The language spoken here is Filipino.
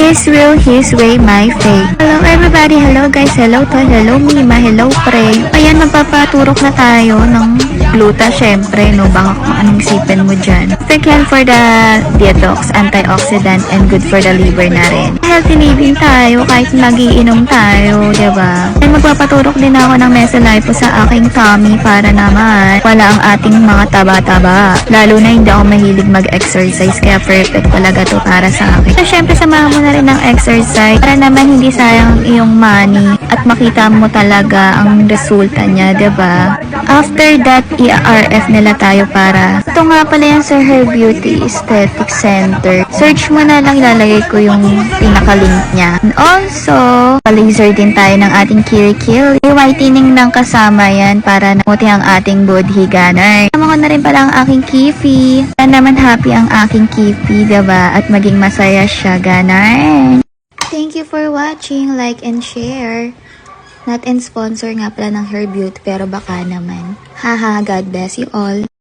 His will, His way, my faith. Hello everybody, hello guys, hello Tol, hello Mima, hello Pre. Ayan, magpapaturok na tayo ng gluta, syempre, no? Baka kung anong isipin mo dyan. Second for the detox, antioxidant, and good for the liver na rin. Healthy living tayo, kahit magiinom tayo, diba? And magpapaturok din ako ng Mesolipo sa aking tummy para naman wala ang ating mga taba-taba. Lalo na hindi ako mahilig mag-exercise, kaya perfect talaga to para sa akin. So, syempre, samahan mo na rin ng exercise para naman hindi sayang iyong money at makita mo talaga ang resulta niya, diba? After that, i-RF nila tayo para ito nga pala yan sa Hair Beauty Aesthetic Center. Search mo na lang, ilalagay ko yung pinaka-link niya. And also, pa-laser din tayo ng ating kirikil. I-whitening ng kasama yan para namuti ang ating body gunner. Tama ko na rin pala ang aking kifi. Para naman happy ang aking kifi, diba? At maging masaya siya, gunner. Thank you for watching. Like and share. Not in sponsor nga pala ng Hair Beauty, pero baka naman. Haha, God bless you all.